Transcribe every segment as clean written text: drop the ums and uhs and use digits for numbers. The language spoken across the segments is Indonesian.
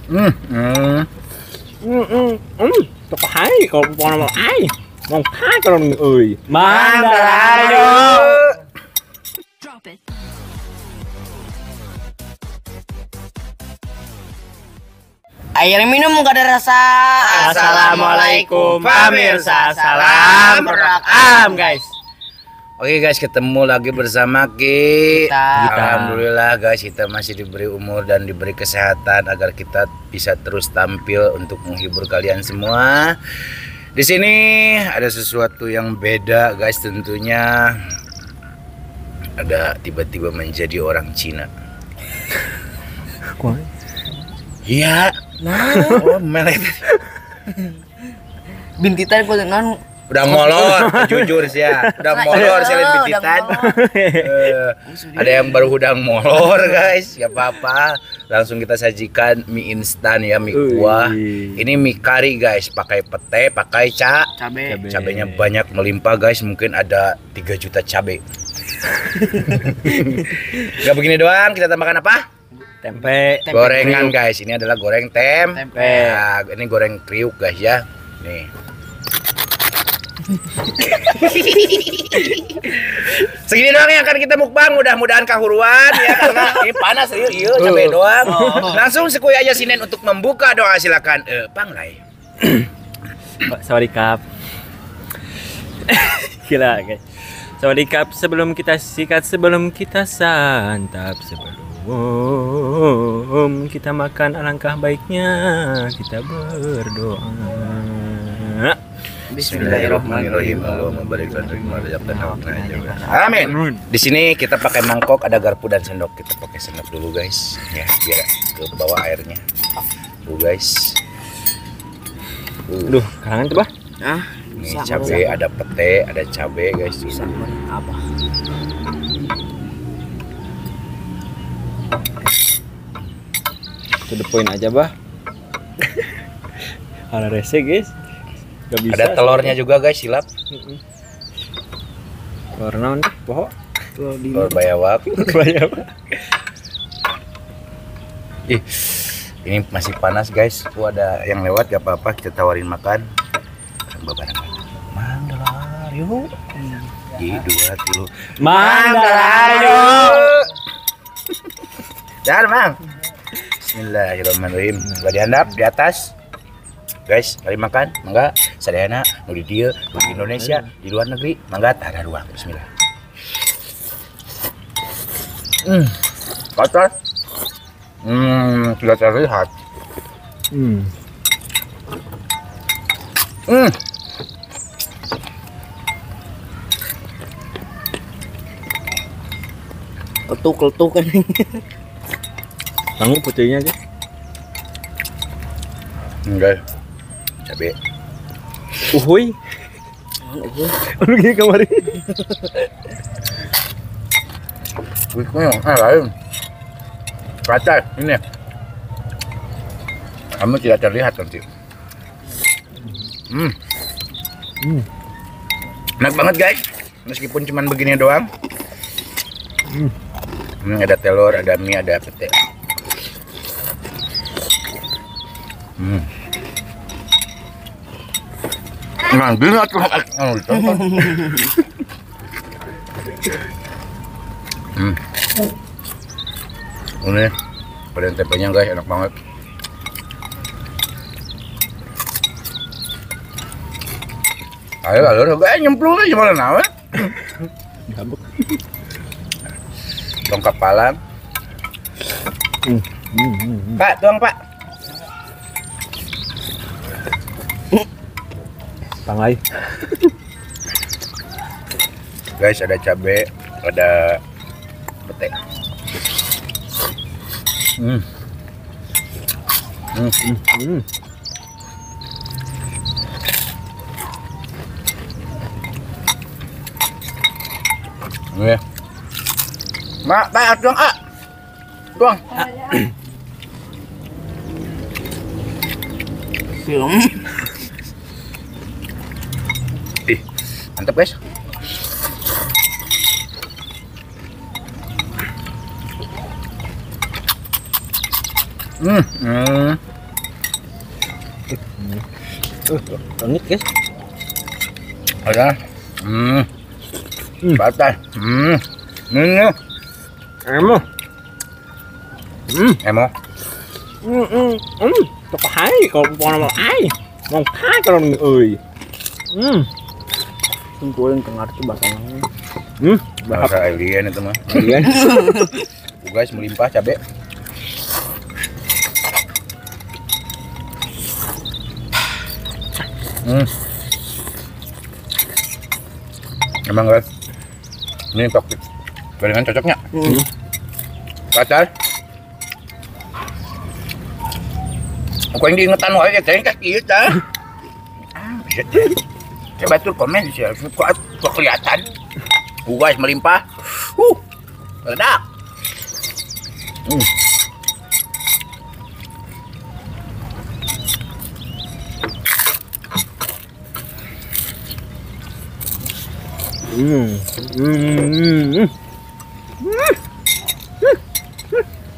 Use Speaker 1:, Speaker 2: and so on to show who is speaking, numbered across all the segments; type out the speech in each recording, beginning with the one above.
Speaker 1: Tao có hay còn con nào ai mong hai con người ơi
Speaker 2: Mang Darayo.
Speaker 3: Drop it.
Speaker 2: Air minum gak ada rasa.
Speaker 1: Assalamualaikum pemirsa, salam berakam guys.
Speaker 4: Oke guys, ketemu lagi bersama Ki.
Speaker 2: Kita.
Speaker 4: Alhamdulillah guys, kita masih diberi umur dan diberi kesehatan agar kita bisa terus tampil untuk menghibur kalian semua. Di sini ada sesuatu yang beda guys, tentunya ada tiba-tiba menjadi orang Cina. Iya.
Speaker 2: Nah,
Speaker 4: Oh, melek.
Speaker 2: bintitan gue non.
Speaker 4: Udah molor, jujur sih ya. Udah molor selain bintitan. Ada yang baru udang molor guys, gak apa-apa. Langsung kita sajikan mie instan ya, mie kuah. Ini mie kari guys, pakai pete, pakai
Speaker 2: Cabe.
Speaker 4: cabenya banyak melimpah guys, mungkin ada 3 juta cabe. Gak begini doang, kita tambahkan apa?
Speaker 1: Tempe.
Speaker 4: Gorengan guys, ini adalah goreng tempe.
Speaker 2: Tempe.
Speaker 4: Nah, ini goreng kriuk guys ya. Nih. Segini doang yang akan kita mukbang, mudah-mudahan kahuruan ya, karena ini panas iya cabai doang. Langsung sekui aja sinen untuk membuka doa, silakan. Panglay.
Speaker 1: Sawadikap. Gila guys. Sawadikap, sebelum kita sikat, sebelum kita santap, sebelum kita makan, alangkah baiknya kita berdoa.
Speaker 4: Bismillahirrahmanirrahim. Allahumma barik lana fima razaqtana. Amin. Di sini kita pakai mangkok, ada garpu dan sendok. Kita pakai sendok dulu guys, ya biar ke bawah airnya. Tuh guys.
Speaker 1: Duh, karangan tuh bah.
Speaker 2: Ah,
Speaker 4: Ini cabe, ada pete, ada cabe guys.
Speaker 2: bisa apa?
Speaker 1: To the point aja bah. Ala rese guys. Gak bisa.
Speaker 4: Ada telurnya juga guys, silap.
Speaker 1: Telur naon deh, poho.
Speaker 4: Telur bayawak.
Speaker 1: Banyak.
Speaker 4: Ih, ini masih panas guys. Tuh ada yang lewat, gak apa-apa, kita tawarin makan. Barang-barang. Mang Darayo. Ji 2 kilo.
Speaker 1: Mang Darayo.
Speaker 4: Jangan Mang. Bismillahirrahmanirrahim. Gak dihandap di atas. Guys, mari makan. Mangga, sadayana nu di dieu, nu di Indonesia, di luar negeri, mangga ada ruang. Bismillah. Kotor. Sudah terlihat.
Speaker 2: Ketuk kan.
Speaker 1: Tanggung putihnya aja.
Speaker 4: Enggak. Cabe.
Speaker 1: Uhuy. Lu gini kemarin.
Speaker 4: Wih, lain. Kaca ini. Kamu tidak terlihat nanti. Enak banget guys. Meskipun cuman begini doang. Ada telur, ada mie, ada pete. Nah, gini atuh. Ini varian tempenya guys, enak banget. Ayo, guys, nyemplung aja mana nawe.
Speaker 1: Gabuk.
Speaker 4: Tongkap palang. Pak, tuang Pak.
Speaker 1: Panglay.
Speaker 4: Guys, ada cabe, ada pete. Ya. Mak, tuang A. Tuang.
Speaker 2: Film.
Speaker 4: Ih, mantap guys.
Speaker 1: Banget guys.
Speaker 4: Ada. Batal. Ini.
Speaker 1: Emo.
Speaker 4: Emo.
Speaker 1: Có hay còn còn mà ai mong thái con người ơi.
Speaker 2: Kumpulin tengah itu bakal.
Speaker 4: Bahasa alien itu mah.
Speaker 1: Alien.
Speaker 4: Guys, melimpah cabe. Emang guys, ini topik gorengan cocoknya. Batal. Aku yang diingetan wae ya kaki itu. Coba tuh komen sih, kok kelihatan. Guys melimpah. Meledak.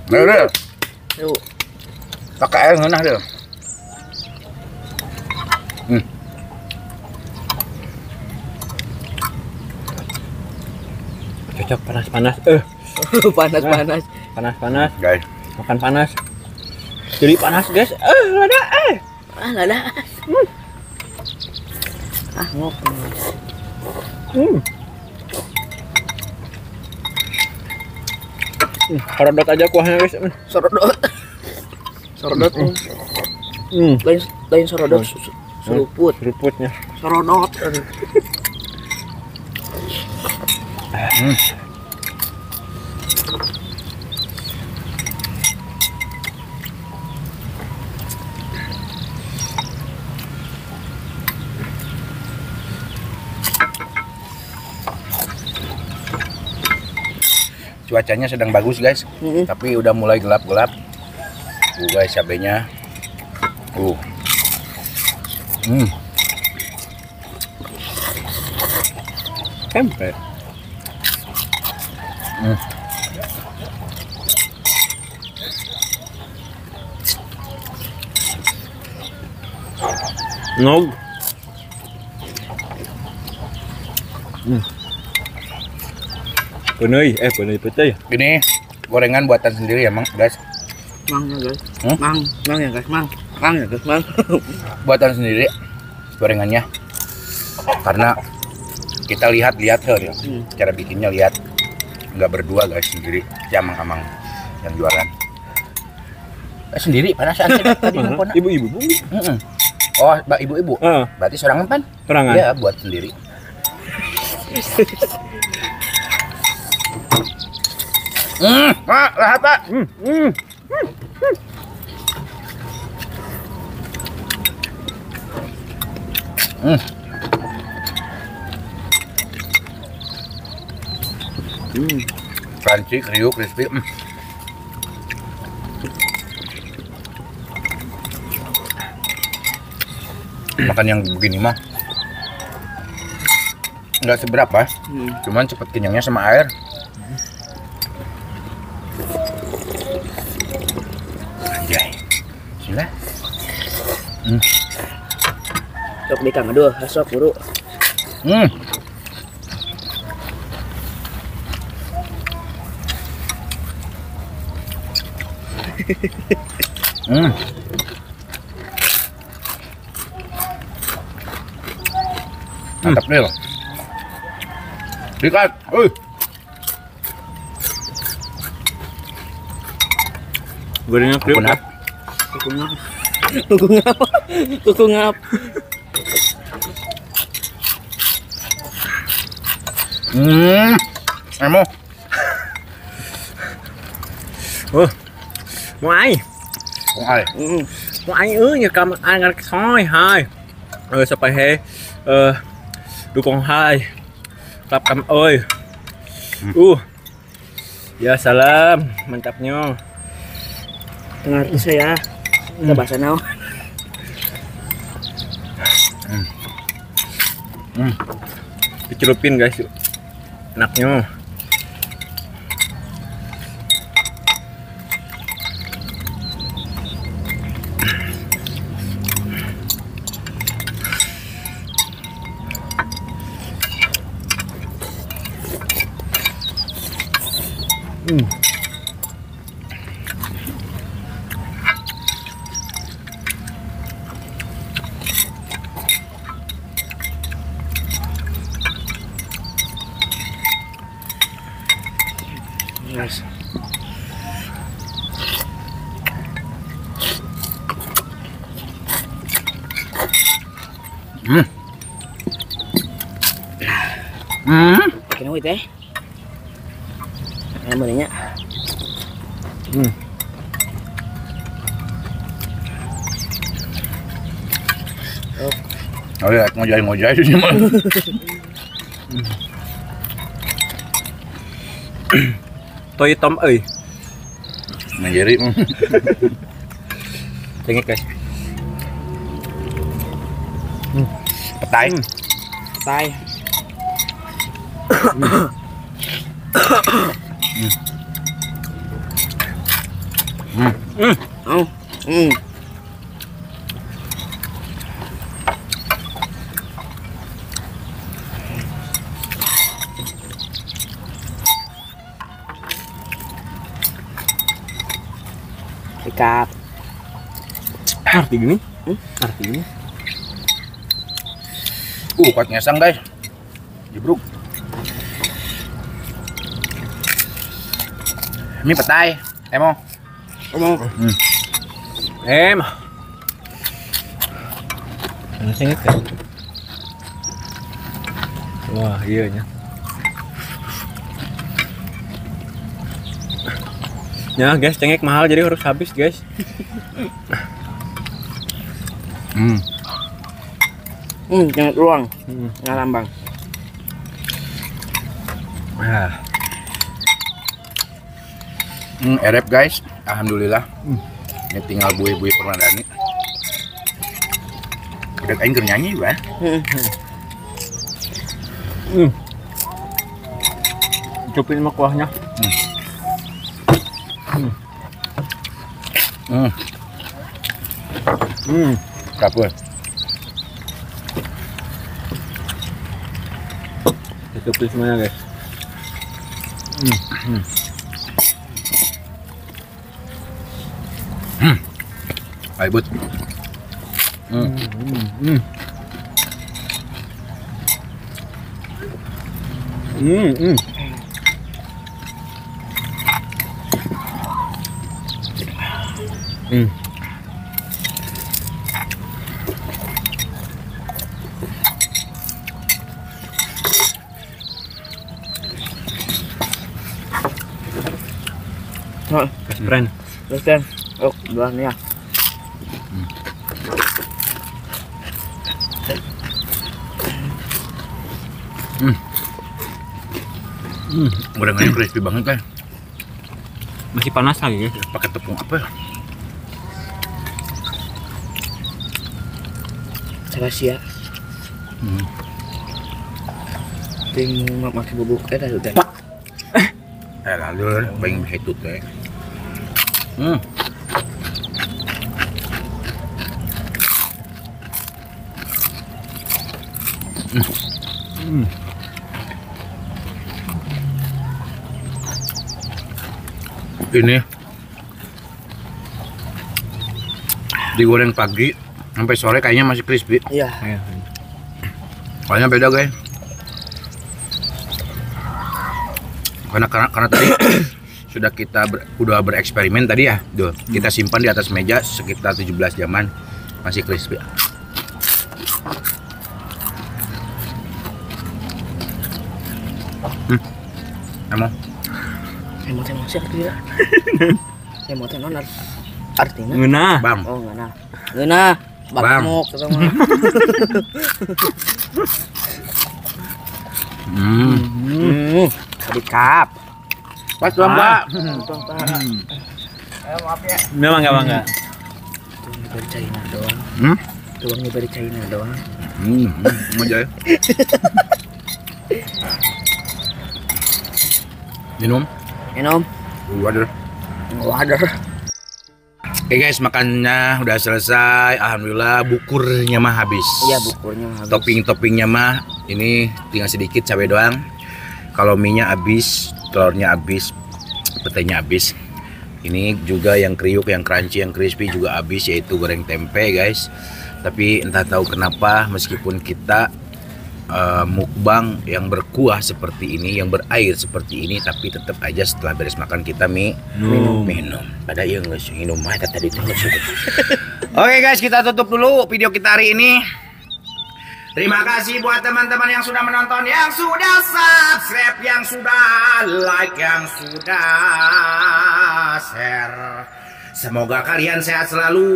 Speaker 4: Bener.
Speaker 2: Yuk.
Speaker 4: Pakai air ngenah deh.
Speaker 1: Cocok panas-panas.
Speaker 2: Panas-panas.
Speaker 1: Panas-panas.
Speaker 4: Guys,
Speaker 1: Makan panas. Jadi panas guys. Ada.
Speaker 2: Ah, nggak ada. Ah, ngop.
Speaker 1: Korodot aja kuahnya guys.
Speaker 2: Sorodot. Sorodot. Lain sorodot seruput.
Speaker 1: Seruputnya.
Speaker 2: Sorodot.
Speaker 4: cuacanya sedang bagus guys, tapi udah mulai gelap-gelap. Guys, cabenya.
Speaker 1: Tempe. No. Penei putih.
Speaker 4: Ini gorengan buatan sendiri ya, Mang, guys.
Speaker 2: Mang ya guys. Mang ya guys, mang ya guys, mang.
Speaker 4: Buatan sendiri gorengannya. Karena kita lihat-lihat ya. Cara bikinnya lihat. Nggak berdua guys, sendiri. Si Amang-amang yang jualan. Sendiri panasan tadi nelpon.
Speaker 1: Ibu-ibu.
Speaker 4: Oh, ibu-ibu. Berarti sorangan pan?
Speaker 1: Sorangan.
Speaker 4: Iya, buat sendiri. Lahat Pak. Crunchy, kriuk, crispy. Makan yang begini mah nggak seberapa, cuman cepet kenyangnya sama air. Anjay, sila.
Speaker 2: Sok di kang aduh, sok buru.
Speaker 4: Mantap nih loh. Dikat,
Speaker 1: Gorengnya kriuk.
Speaker 2: Kuku ngap.
Speaker 4: Emo.
Speaker 1: Ngoài.
Speaker 4: Ngoài.
Speaker 1: Ngoài như cầm ăn ăn khói hai. Sampai he dukung hai. Klap kam oi. Ya salam, mantapnya.
Speaker 2: Tengah itu saya. Kita bahasa naon.
Speaker 1: Dicelupin guys. Enaknya.
Speaker 2: Kena teh. Yang benarnya.
Speaker 4: Oh ya, ngojay sih mah.
Speaker 1: Toy Tom euy.
Speaker 4: Menjeri.
Speaker 1: Cengek guys.
Speaker 4: Petai.
Speaker 2: Tai. Ikat.
Speaker 1: Arti gini? Arti gini?
Speaker 4: Kuat ngesang guys. Jebruk. Ini petai. Emo.
Speaker 1: Cengek kan? Wah, iya nya. Ya guys, cengek mahal jadi harus habis guys.
Speaker 2: Jangan ruang. Ngalambang.
Speaker 4: Erep guys, alhamdulillah. Ini tinggal bui-bui Permadani. Udah kain nyanyi juga.
Speaker 1: Cupin sama kuahnya.
Speaker 4: Kapur.
Speaker 1: Cupin semuanya guys.
Speaker 4: Ayo bud.
Speaker 1: Best friend.
Speaker 2: Terus kan. Oh, belahnya.
Speaker 4: Gorengannya crispy banget kan.
Speaker 1: Masih panas lagi guys.
Speaker 4: Pakai tepung apa ya?
Speaker 2: Rahasia. Ting makan bubuk dah udah.
Speaker 4: Lalu pengen hitut deh. Ini digoreng pagi sampai sore kayaknya masih crispy.
Speaker 2: Iya.
Speaker 4: Soalnya beda guys. Karena tadi sudah kita udah bereksperimen tadi ya. Duh, kita simpan di atas meja sekitar 17 jaman masih crispy. Emang
Speaker 2: Emot sih artinya. Emot non artinya.
Speaker 1: Ngeunah.
Speaker 4: Bang.
Speaker 2: Oh, ngeunah. Ngeunah.
Speaker 4: Bang.
Speaker 2: Bakmok kata mah. Habis kap.
Speaker 4: Pas dong, Mbak.
Speaker 2: Maaf ya.
Speaker 1: Memang enggak.
Speaker 2: Tuang dari China doang. Tuangnya dari China doang.
Speaker 4: Aja ya. Minum. Water. Oke guys, makannya udah selesai. Alhamdulillah bukurnya mah habis.
Speaker 2: Iya, bukurnya habis.
Speaker 4: Topping-toppingnya mah ini tinggal sedikit cabai doang. Kalau mie-nya habis, telurnya habis, petainya habis. Ini juga yang kriuk, yang crunchy, yang crispy juga habis, yaitu goreng tempe guys. Tapi entah tahu kenapa meskipun kita mukbang yang berkuah seperti ini, yang berair seperti ini, tapi tetap aja setelah beres makan kita minum. Pada yang nggak minum tadi itu. Oke guys, kita tutup dulu video kita hari ini. Terima kasih buat teman-teman yang sudah menonton, yang sudah subscribe, yang sudah like, yang sudah share. Semoga kalian sehat selalu,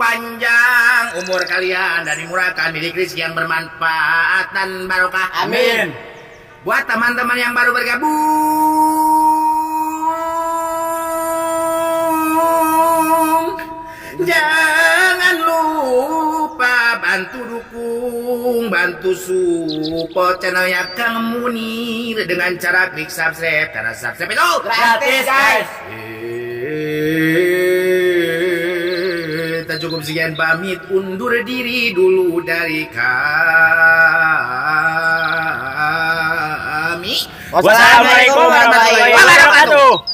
Speaker 4: panjang umur kalian, dan dimurahkan rezeki yang bermanfaat dan barokah. Amin. Buat teman-teman yang baru bergabung, jangan lupa bantu dukung, bantu support channelnya Kang Munir dengan cara klik subscribe, karena subscribe itu gratis, guys. Kita cukup sekian, pamit undur diri dulu dari kami.
Speaker 2: Wassalamualaikum warahmatullahi wabarakatuh.